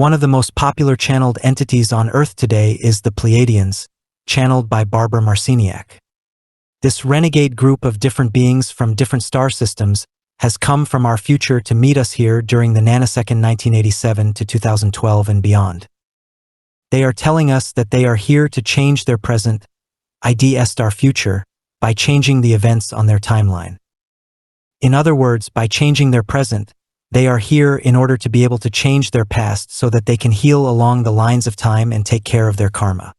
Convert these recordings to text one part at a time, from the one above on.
One of the most popular channeled entities on Earth today is the Pleiadians, channeled by Barbara Marciniak. This renegade group of different beings from different star systems has come from our future to meet us here during the nano-second 1987 to 2012 and beyond. They are telling us that they are here to change their present, i.e. our future, by changing the events on their timeline. In other words, by changing their present, they are here in order to be able to change their past so that they can heal along the lines of time and take care of their karma.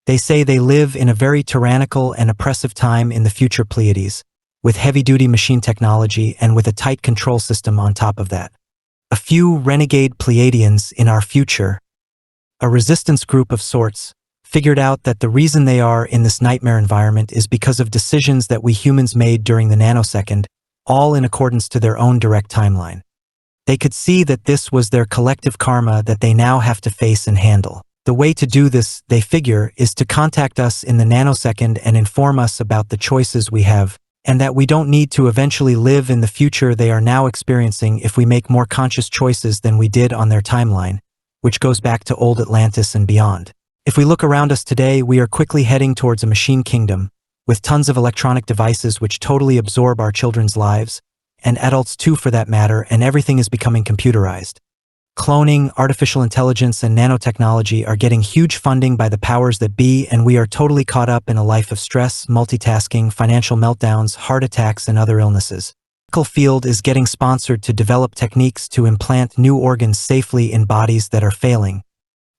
They say they live in a very tyrannical and oppressive time in the future Pleiades, with heavy-duty machine technology and with a tight control system on top of that. A few renegade Pleiadians in our future, a resistance group of sorts, figured out that the reason they are in this nightmare environment is because of decisions that we humans made during the nanosecond, all in accordance to their own direct timeline. They could see that this was their collective karma that they now have to face and handle. The way to do this, they figure, is to contact us in the nanosecond and inform us about the choices we have, and that we don't need to eventually live in the future they are now experiencing if we make more conscious choices than we did on their timeline, which goes back to old Atlantis and beyond. If we look around us today, we are quickly heading towards a machine kingdom, with tons of electronic devices which totally absorb our children's lives, and adults too for that matter, and everything is becoming computerized. Cloning, artificial intelligence, and nanotechnology are getting huge funding by the powers that be, and we are totally caught up in a life of stress, multitasking, financial meltdowns, heart attacks, and other illnesses. The medical field is getting sponsored to develop techniques to implant new organs safely in bodies that are failing.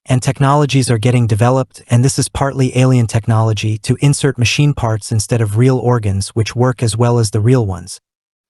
And technologies are getting developed, and this is partly alien technology, to insert machine parts instead of real organs which work as well as the real ones.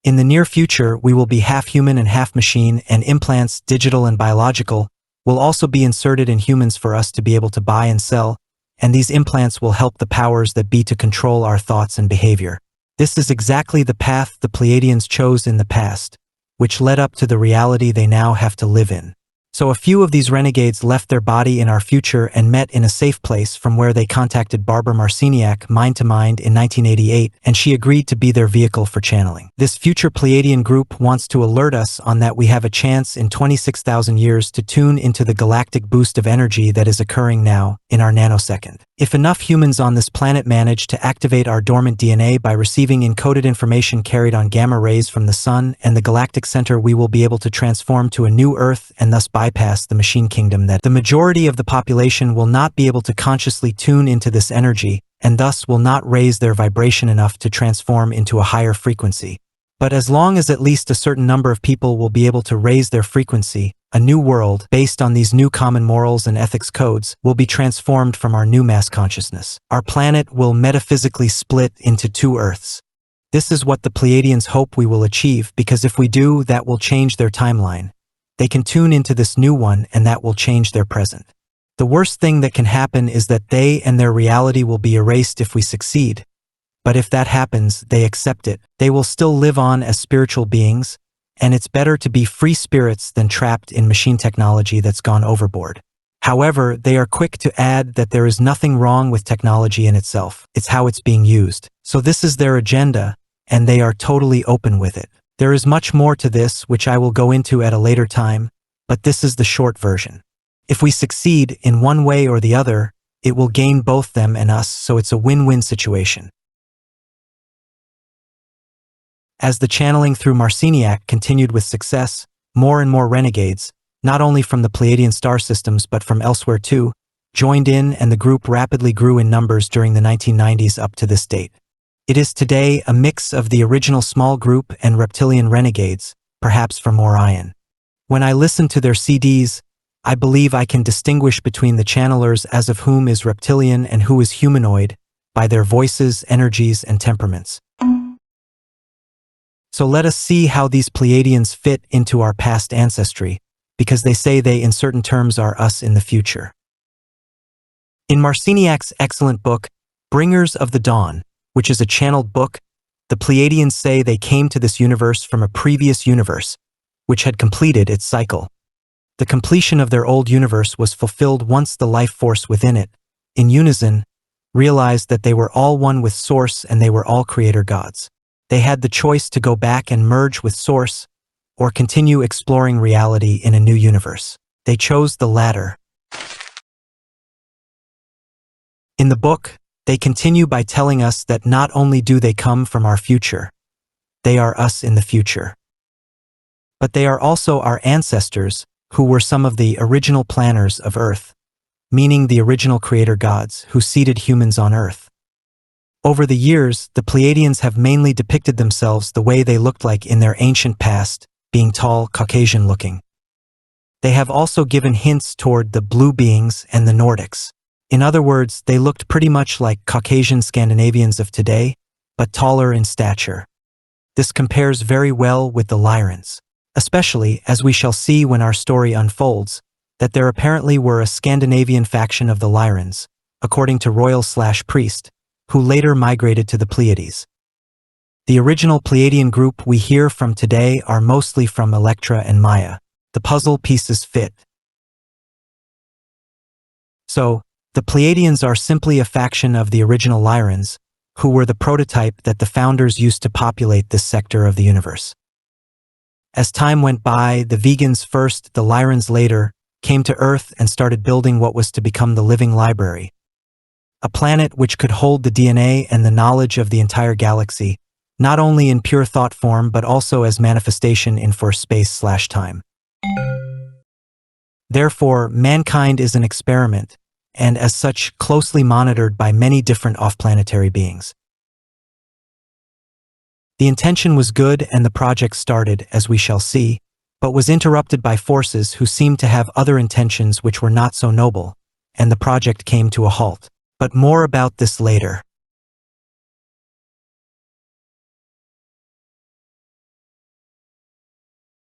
In the near future, we will be half human and half machine, and implants, digital and biological, will also be inserted in humans for us to be able to buy and sell, and these implants will help the powers that be to control our thoughts and behavior. This is exactly the path the Pleiadians chose in the past, which led up to the reality they now have to live in. So a few of these renegades left their body in our future and met in a safe place, from where they contacted Barbara Marciniak mind to mind in 1988, and she agreed to be their vehicle for channeling. This future Pleiadian group wants to alert us on that we have a chance in 26,000 years to tune into the galactic boost of energy that is occurring now in our nanosecond. If enough humans on this planet manage to activate our dormant DNA by receiving encoded information carried on gamma rays from the sun and the Galactic Center, we will be able to transform to a new Earth and thus bypass the machine kingdom that the majority of the population will not be able to consciously tune into this energy, and thus will not raise their vibration enough to transform into a higher frequency. But as long as at least a certain number of people will be able to raise their frequency, a new world, based on these new common morals and ethics codes, will be transformed from our new mass consciousness. Our planet will metaphysically split into two Earths. This is what the Pleiadians hope we will achieve, because if we do, that will change their timeline. They can tune into this new one, and that will change their present. The worst thing that can happen is that they and their reality will be erased if we succeed. But if that happens, they accept it. They will still live on as spiritual beings, and it's better to be free spirits than trapped in machine technology that's gone overboard. However, they are quick to add that there is nothing wrong with technology in itself. It's how it's being used. So this is their agenda, and they are totally open with it. There is much more to this, which I will go into at a later time, but this is the short version. If we succeed in one way or the other, it will gain both them and us, so it's a win-win situation. As the channeling through Marciniak continued with success, more and more renegades, not only from the Pleiadian star systems but from elsewhere too, joined in, and the group rapidly grew in numbers during the 1990s up to this date. It is today a mix of the original small group and reptilian renegades, perhaps from Orion. When I listen to their CDs, I believe I can distinguish between the channelers as of whom is reptilian and who is humanoid, by their voices, energies, and temperaments. So let us see how these Pleiadians fit into our past ancestry, because they say they in certain terms are us in the future. In Marciniak's excellent book, Bringers of the Dawn, which is a channeled book, the Pleiadians say they came to this universe from a previous universe, which had completed its cycle. The completion of their old universe was fulfilled once the life force within it, in unison, realized that they were all one with Source and they were all creator gods. They had the choice to go back and merge with Source, or continue exploring reality in a new universe. They chose the latter. In the book, they continue by telling us that not only do they come from our future, they are us in the future. But they are also our ancestors, who were some of the original planners of Earth, meaning the original creator gods who seeded humans on Earth. Over the years, the Pleiadians have mainly depicted themselves the way they looked like in their ancient past, being tall, Caucasian-looking. They have also given hints toward the blue beings and the Nordics. In other words, they looked pretty much like Caucasian Scandinavians of today, but taller in stature. This compares very well with the Lyrans, especially as we shall see when our story unfolds, that there apparently were a Scandinavian faction of the Lyrans, according to royal/priest, who later migrated to the Pleiades. The original Pleiadian group we hear from today are mostly from Electra and Maya. The puzzle pieces fit. So, the Pleiadians are simply a faction of the original Lyrans, who were the prototype that the founders used to populate this sector of the universe. As time went by, the vegans first, the Lyrans later, came to Earth and started building what was to become the Living Library, a planet which could hold the DNA and the knowledge of the entire galaxy, not only in pure thought form but also as manifestation in for space/time. Therefore, mankind is an experiment, and as such closely monitored by many different off-planetary beings. The intention was good and the project started, as we shall see, but was interrupted by forces who seemed to have other intentions which were not so noble, and the project came to a halt. But more about this later.